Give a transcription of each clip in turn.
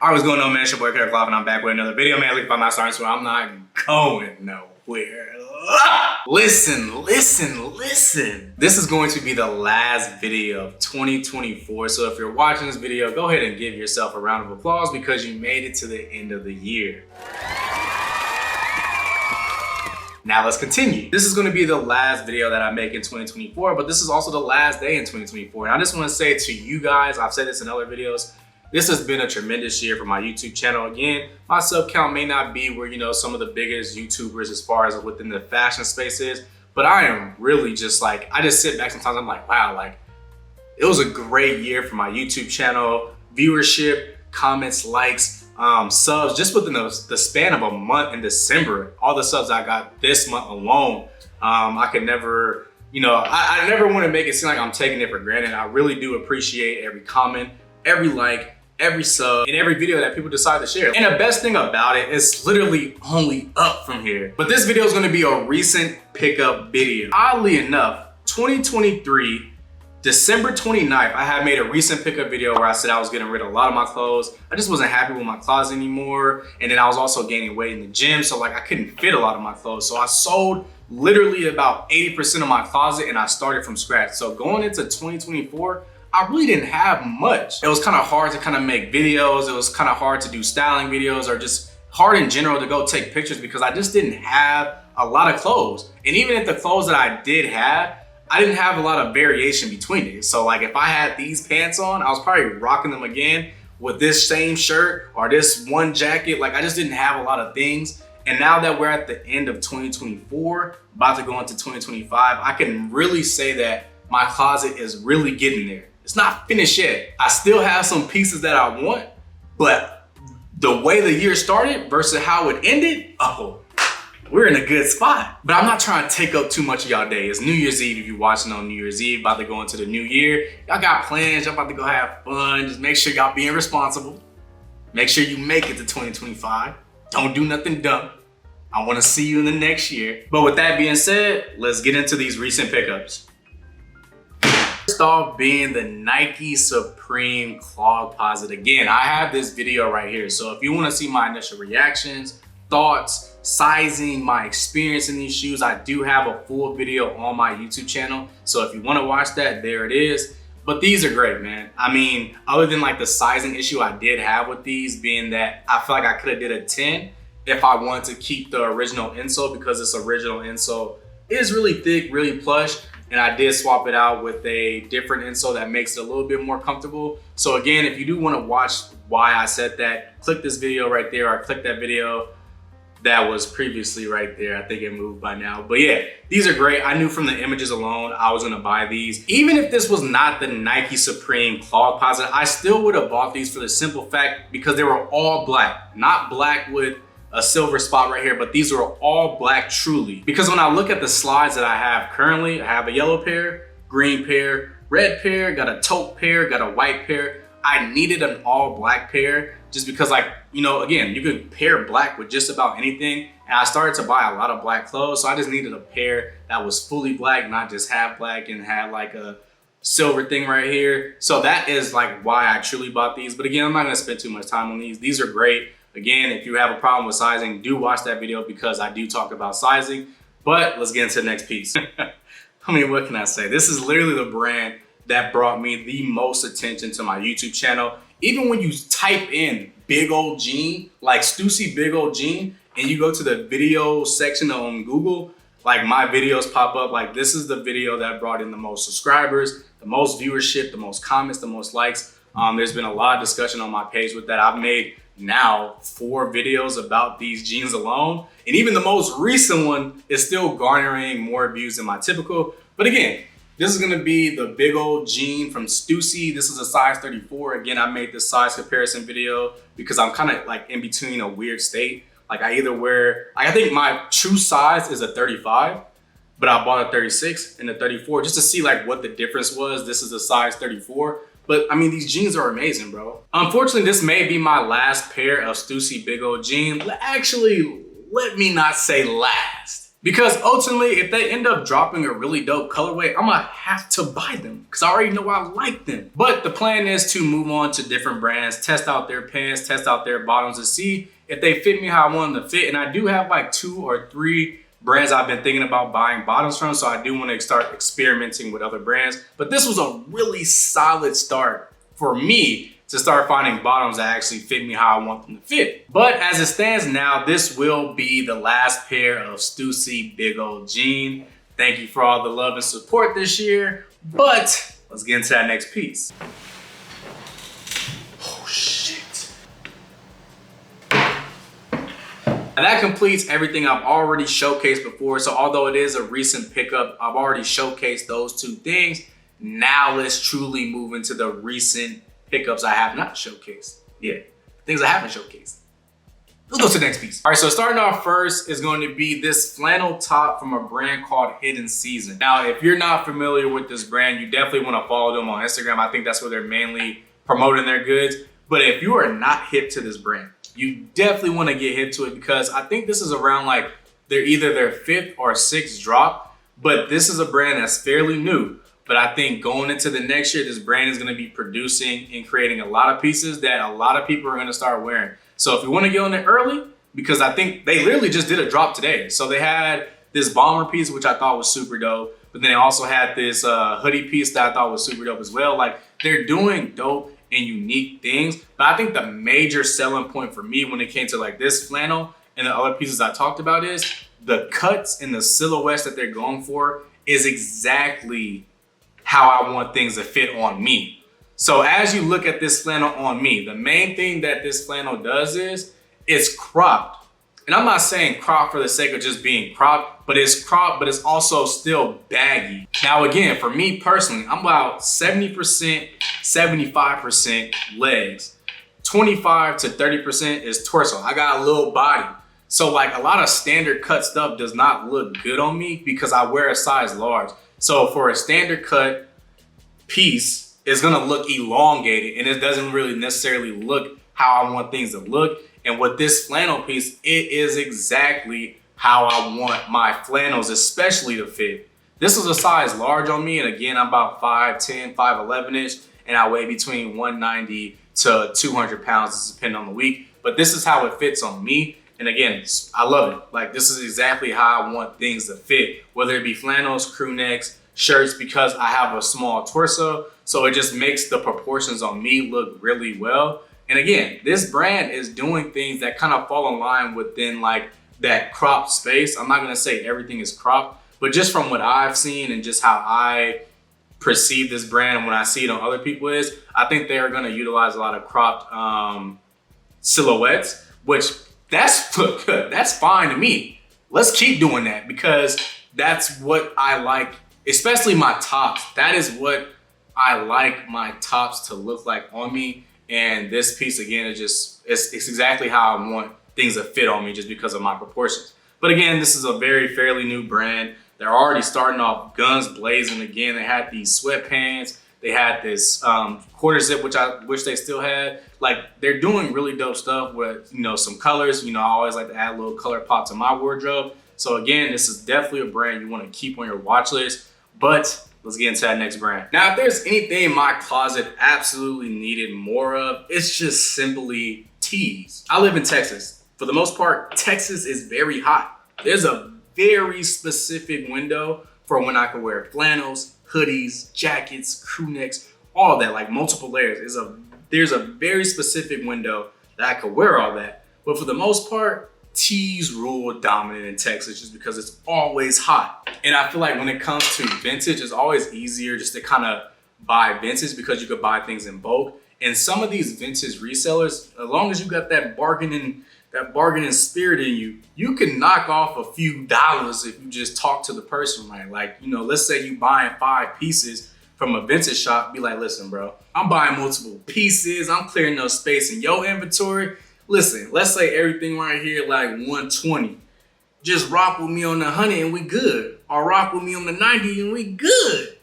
Alright, what's going on, man? It's your boy Clog, and I'm back with another video, man. Look by my stars, so I'm not going nowhere. Listen. This is going to be the last video of 2024. So if you're watching this video, go ahead and give yourself a round of applause because you made it to the end of the year. Now let's continue. This is going to be the last video that I make in 2024, but this is also the last day in 2024. And I just want to say to you guys, I've said this in other videos, this has been a tremendous year for my YouTube channel. Again, my sub count may not be where, you know, some of the biggest YouTubers as far as within the fashion space is, but I am really just like, I just sit back sometimes, I'm like, wow, like it was a great year for my YouTube channel, viewership, comments, likes, subs, just within the span of a month in December, all the subs I got this month alone. I could never, you know, I never want to make it seem like I'm taking it for granted. I really do appreciate every comment, every like, every sub, and every video that people decide to share. And the best thing about it is literally only up from here. But this video is gonna be a recent pickup video. Oddly enough, 2023, December 29th, I had made a recent pickup video where I said I was getting rid of a lot of my clothes. I just wasn't happy with my closet anymore. And then I was also gaining weight in the gym. So like I couldn't fit a lot of my clothes. So I sold literally about 80% of my closet and I started from scratch. So going into 2024, I really didn't have much. It was kind of hard to kind of make videos. It was kind of hard to do styling videos or just hard in general to go take pictures because I just didn't have a lot of clothes. And even if the clothes that I did have, I didn't have a lot of variation between it. So like if I had these pants on, I was probably rocking them again with this same shirt or this one jacket. Like I just didn't have a lot of things. And now that we're at the end of 2024, about to go into 2025, I can really say that my closet is really getting there. It's not finished yet. I still have some pieces that I want, but the way the year started versus how it ended, oh, we're in a good spot. But I'm not trying to take up too much of y'all day. It's New Year's Eve if you're watching on New Year's Eve, about to go into the new year. Y'all got plans, y'all about to go have fun. Just make sure y'all being responsible. Make sure you make it to 2025. Don't do nothing dumb. I wanna see you in the next year. But with that being said, let's get into these recent pickups. First off being the Nike Supreme Clogposite. Again, I have this video right here. So if you want to see my initial reactions, thoughts, sizing, my experience in these shoes, I do have a full video on my YouTube channel. So if you want to watch that, there it is. But these are great, man. I mean, other than like the sizing issue I did have with these being that I feel like I could have did a 10 if I wanted to keep the original insole because this original insole is really thick, really plush. And I did swap it out with a different insole that makes it a little bit more comfortable. So again, if you do want to watch why I said that, click this video right there or click that video that was previously right there. I think it moved by now. But yeah, these are great. I knew from the images alone, I was gonna buy these. Even if this was not the Nike Supreme Clogposite, I still would have bought these for the simple fact because they were all black, not black with a silver spot right here, but these are all black truly. Because when I look at the slides that I have currently, I have a yellow pair, green pair, red pair, got a taupe pair, got a white pair. I needed an all black pair just because like, you know, again, you could pair black with just about anything. And I started to buy a lot of black clothes. So I just needed a pair that was fully black, not just half black and had like a silver thing right here. So that is like why I truly bought these. But again, I'm not gonna spend too much time on these. These are great. Again, if you have a problem with sizing, do watch that video because I do talk about sizing. But let's get into the next piece. I mean, what can I say? This is literally the brand that brought me the most attention to my YouTube channel. Even when you type in Big Old Jean, like Stussy Big Old Jean, and you go to the video section on Google, like my videos pop up. Like this is the video that brought in the most subscribers, the most viewership, the most comments, the most likes. There's been a lot of discussion on my page with that. I've made now 4 videos about these jeans alone. And even the most recent one is still garnering more views than my typical. But again, this is gonna be the Big Old Jean from Stussy. This is a size 34. Again, I made this size comparison video because I'm kind of like in between a weird state. Like I either wear, I think my true size is a 35, but I bought a 36 and a 34 just to see like what the difference was. This is a size 34. But I mean, these jeans are amazing, bro. Unfortunately, this may be my last pair of Stussy Big Old Jean. Actually, let me not say last. Because ultimately, if they end up dropping a really dope colorway, I'm gonna have to buy them because I already know I like them. But the plan is to move on to different brands, test out their pants, test out their bottoms to see if they fit me how I want them to fit. And I do have like 2 or 3 brands I've been thinking about buying bottoms from, so I do want to start experimenting with other brands. But this was a really solid start for me to start finding bottoms that actually fit me how I want them to fit. But as it stands now, this will be the last pair of Stussy Big Old Jean. Thank you for all the love and support this year, but let's get into that next piece. Oh shit. And that completes everything I've already showcased before. So although it is a recent pickup, I've already showcased those 2 things. Now let's truly move into the recent pickups I have not showcased. Yeah, things I haven't showcased. Let's go to the next piece. All right, so starting off first is going to be this flannel top from a brand called Hidden Season. Now, if you're not familiar with this brand, you definitely want to follow them on Instagram. I think that's where they're mainly promoting their goods. But if you are not hip to this brand, you definitely want to get hip to it because I think this is around like they're either their 5th or 6th drop, but this is a brand that's fairly new. But I think going into the next year, this brand is going to be producing and creating a lot of pieces that a lot of people are going to start wearing. So if you want to get on it early, because I think they literally just did a drop today. So they had this bomber piece, which I thought was super dope. But then they also had this hoodie piece that I thought was super dope as well. Like they're doing dope and unique things. But I think the major selling point for me when it came to like this flannel and the other pieces I talked about is the cuts and the silhouettes that they're going for is exactly how I want things to fit on me. So as you look at this flannel on me, the main thing that this flannel does is it's cropped. And I'm not saying crop for the sake of just being cropped, but it's cropped, but it's also still baggy. Now again, for me personally, I'm about 70%, 75% legs. 25 to 30% is torso. I got a little body. So like a lot of standard cut stuff does not look good on me because I wear a size large. So for a standard cut piece, it's gonna look elongated and it doesn't really necessarily look how I want things to look. And with this flannel piece, it is exactly how I want my flannels especially to fit. This is a size large on me, and again, I'm about 5'10", 5'11"-ish, and I weigh between 190 to 200 pounds, depending on the week. But this is how it fits on me. And again, I love it. Like this is exactly how I want things to fit, whether it be flannels, crew necks, shirts, because I have a small torso. So it just makes the proportions on me look really well. And again, this brand is doing things that kind of fall in line within like that cropped space. I'm not gonna say everything is cropped, but just from what I've seen and just how I perceive this brand and when I see it on other people is, I think they are gonna utilize a lot of cropped silhouettes, which that's good. That's fine to me. Let's keep doing that because that's what I like, especially my tops. That is what I like my tops to look like on me. And this piece again is just, it's exactly how I want things to fit on me just because of my proportions. But again, this is a very fairly new brand. They're already starting off guns blazing again. They had these sweatpants. They had this quarter zip, which I wish they still had. Like they're doing really dope stuff with, you know, some colors. You know, I always like to add a little color pop to my wardrobe. So again, this is definitely a brand you want to keep on your watch list. But let's get into that next brand. Now, if there's anything in my closet absolutely needed more of, it's just simply tees. I live in Texas. For the most part, Texas is very hot. There's a very specific window for when I can wear flannels, hoodies, jackets, crew necks, all that, like multiple layers. There's a very specific window that I could wear all that. But for the most part, tees rule dominant in Texas just because it's always hot. And I feel like when it comes to vintage, it's always easier just to kind of buy vintage because you could buy things in bulk. And some of these vintage resellers, as long as you got that bargaining spirit in you, you can knock off a few dollars if you just talk to the person right. Like, you know, let's say you buying 5 pieces from a vintage shop, be like, listen, bro, I'm buying multiple pieces. I'm clearing no space in your inventory. Listen, let's say everything right here like 120. Just rock with me on the 100 and we good. Or rock with me on the 90 and we good.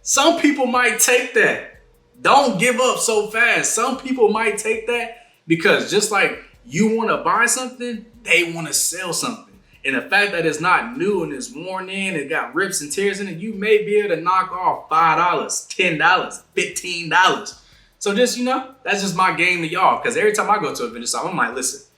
Some people might take that. Don't give up so fast. Some people might take that because just like you want to buy something, they want to sell something. And the fact that it's not new and it's worn in, it got rips and tears in it, you may be able to knock off $5, $10, $15. So just, you know, that's just my game to y'all. Because every time I go to a vintage shop, I'm like, listen,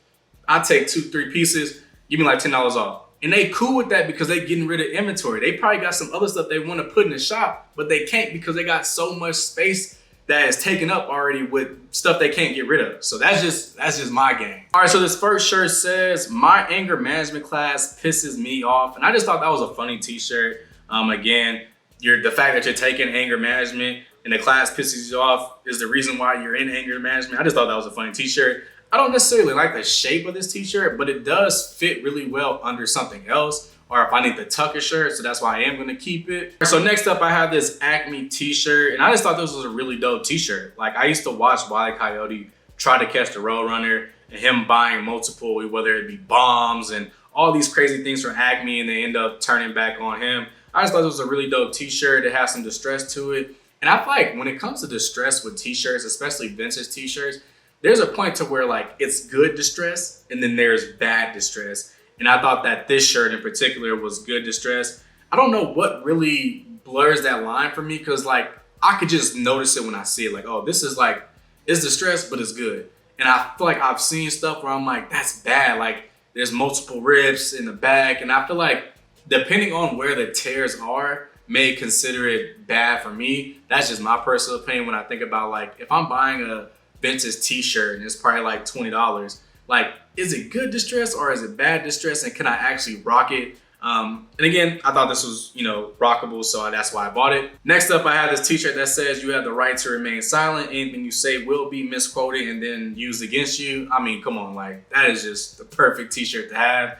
I'll take 2-3 pieces, give me like $10 off. And they cool with that because they getting rid of inventory. They probably got some other stuff they want to put in the shop, but they can't because they got so much space that is taken up already with stuff they can't get rid of. So that's just my game. All right, so this first shirt says, my anger management class pisses me off. And I just thought that was a funny t-shirt. Again, the fact that you're taking anger management and the class pisses you off is the reason why you're in anger management. I just thought that was a funny t-shirt. I don't necessarily like the shape of this t-shirt, but it does fit really well under something else, or if I need to tuck a shirt, so that's why I am gonna keep it. So next up, I have this Acme t-shirt, and I just thought this was a really dope t-shirt. Like, I used to watch Wile E. Coyote try to catch the Roadrunner, and him buying multiple, whether it be bombs and all these crazy things from Acme, and they end up turning back on him. I just thought this was a really dope t-shirt. It has some distress to it. And I feel like when it comes to distress with t-shirts, especially vintage t-shirts, there's a point to where like it's good distress and then there's bad distress. And I thought that this shirt in particular was good distress. I don't know what really blurs that line for me, because like I could just notice it when I see it. Like, oh, this is like, it's distress, but it's good. And I feel like I've seen stuff where I'm like, that's bad. Like there's multiple rips in the back. And I feel like depending on where the tears are, may consider it bad for me. That's just my personal opinion when I think about like, if I'm buying a vintage t-shirt and it's probably like $20, like, is it good distress or is it bad distress, and can I actually rock it? And again, I thought this was, you know, rockable, so that's why I bought it. Next up, I have this t-shirt that says, you have the right to remain silent. Anything you say will be misquoted and then used against you. I mean, come on, like, that is just the perfect t-shirt to have.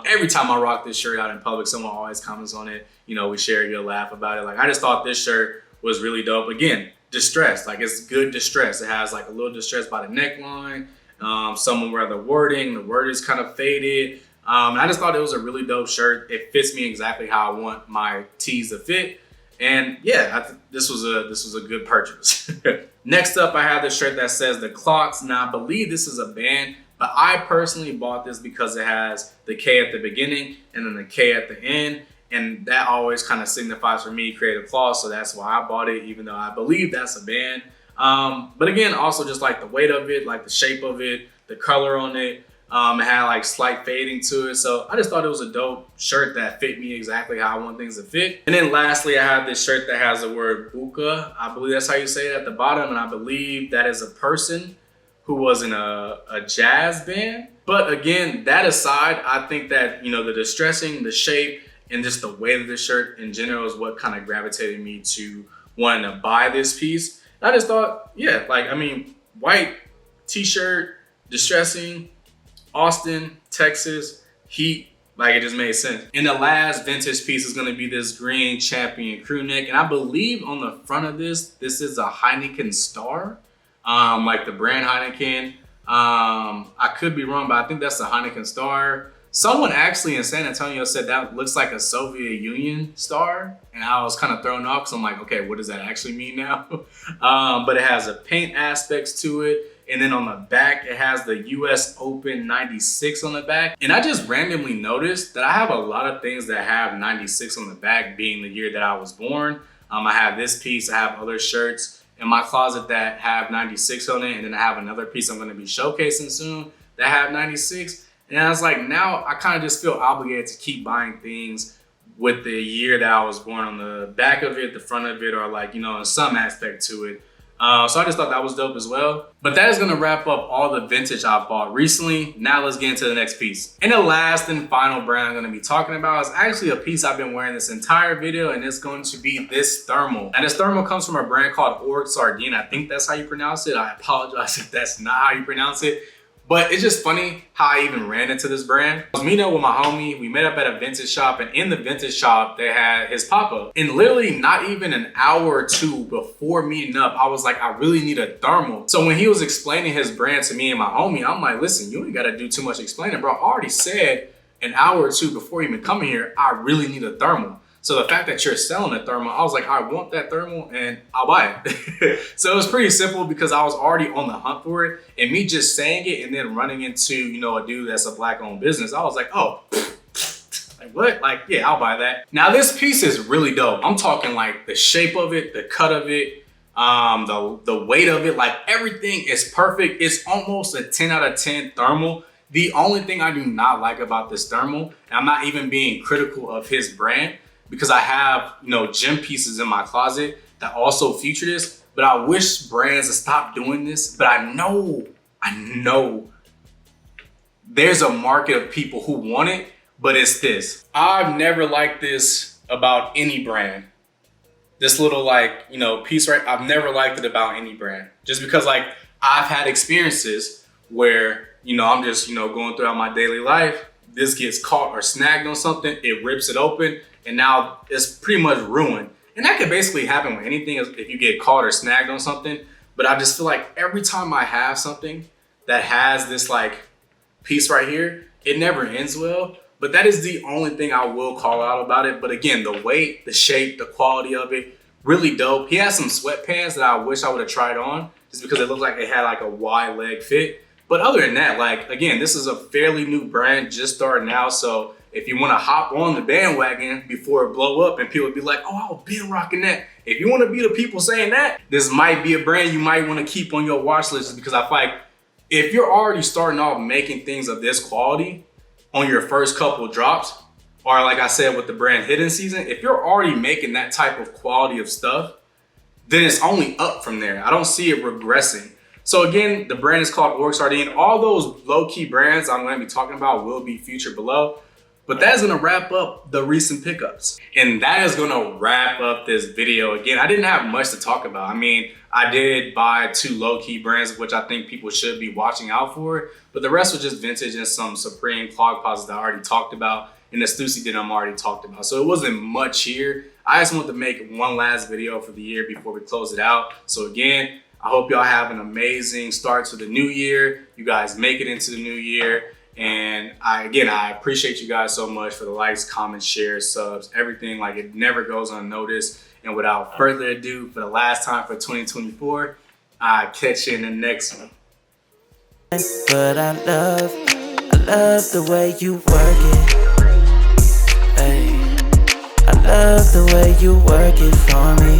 Every time I rock this shirt out in public, someone always comments on it. You know, we share a good laugh about it. Like, I just thought this shirt was really dope. Again, distress, like it's good distress. It has like a little distress by the neckline, somewhere where the word is kind of faded. And I just thought it was a really dope shirt. It fits me exactly how I want my tees to fit. And yeah, this was a good purchase. Next up, I have this shirt that says the Clogs. Now I believe this is a band, but I personally bought this because it has the K at the beginning and then the K at the end. And that always kind of signifies for me Creative Claws, so that's why I bought it, even though I believe that's a band. But again, also just like the weight of it, like the shape of it, the color on it, it had like slight fading to it. So I just thought it was a dope shirt that fit me exactly how I want things to fit. And then lastly, I have this shirt that has the word buka. I believe that's how you say it at the bottom, and I believe that is a person who was in a jazz band. But again, that aside, I think that, you know, the distressing, the shape, and just the weight of the shirt in general is what kind of gravitated me to wanting to buy this piece. And I just thought, yeah, like, I mean, white t-shirt, distressing, Austin, Texas, heat, like it just made sense. And the last vintage piece is gonna be this green Champion crew neck. And I believe on the front of this is a Heineken Star, like the brand Heineken. I could be wrong, but I think that's the Heineken Star. Someone actually in San Antonio said that looks like a Soviet Union star, and I was kind of thrown off because I'm like, okay, what does that actually mean now? But it has a paint aspects to it, and then on the back it has the US Open 96 on the back. And I just randomly noticed that I have a lot of things that have 96 on the back, being the year that I was born. I have this piece, I have other shirts in my closet that have 96 on it, and then I have another piece I'm going to be showcasing soon that have 96. And I was like, now I kind of just feel obligated to keep buying things with the year that I was born on the back of it, the front of it, or like, you know, in some aspect to it. So I just thought that was dope as well. But that is gonna wrap up all the vintage I've bought recently. Now let's get into the next piece. And the last and final brand I'm gonna be talking about is actually a piece I've been wearing this entire video, and it's going to be this thermal. And this thermal comes from a brand called orgsardine. I think that's how you pronounce it. I apologize if that's not how you pronounce it. But it's just funny how I even ran into this brand. I was meeting up with my homie. We met up at a vintage shop, and in the vintage shop, they had his pop-up. And literally not even an hour or two before meeting up, I was like, I really need a thermal. So when he was explaining his brand to me and my homie, I'm like, listen, you ain't gotta do too much explaining, bro. I already said an hour or two before even coming here, I really need a thermal. So the fact that you're selling a thermal, I was like, I want that thermal and I'll buy it. So it was pretty simple because I was already on the hunt for it, and me just saying it and then running into, you know, a dude that's a black owned business, I was like, oh, like, what? Like, yeah, I'll buy that. Now this piece is really dope. I'm talking like the shape of it, the cut of it, the weight of it, like everything is perfect. It's almost a 10 out of 10 thermal. The only thing I do not like about this thermal, and I'm not even being critical of his brand, because I have, you know, gym pieces in my closet that also feature this, but I wish brands would stop doing this. But I know there's a market of people who want it, but it's this. I've never liked this about any brand. This little, like, you know, piece, right? I've never liked it about any brand, just because like I've had experiences where, you know, I'm just, you know, going throughout my daily life, this gets caught or snagged on something, it rips it open, and now it's pretty much ruined. And that could basically happen with anything if you get caught or snagged on something. But I just feel like every time I have something that has this like piece right here, it never ends well. But that is the only thing I will call out about it. But again, the weight, the shape, the quality of it, really dope. He has some sweatpants that I wish I would have tried on, just because it looked like it had like a wide leg fit. But other than that, like, again, this is a fairly new brand, just starting out. So if you want to hop on the bandwagon before it blow up and people be like, oh, I've been rocking that. If you want to be the people saying that, this might be a brand you might want to keep on your watch list, because I feel like if you're already starting off making things of this quality on your first couple drops, or like I said with the brand Hidden Season, if you're already making that type of quality of stuff, then it's only up from there. I don't see it regressing. So again, the brand is called Orgsardine. All those low-key brands I'm going to be talking about will be featured below. But that is going to wrap up the recent pickups. And that is going to wrap up this video. Again, I didn't have much to talk about. I mean, I did buy 2 low-key brands, which I think people should be watching out for. But the rest was just vintage and some Supreme Clogposite that I already talked about. And the Stussy Big Old Jean already talked about. So it wasn't much here. I just wanted to make one last video for the year before we close it out. So again, I hope y'all have an amazing start to the new year. You guys make it into the new year. And I appreciate you guys so much for the likes, comments, shares, subs, everything. Like, it never goes unnoticed. And without further ado, for the last time for 2024, I'll catch you in the next one. But I love the way you work it. Ay, I love the way you work it for me.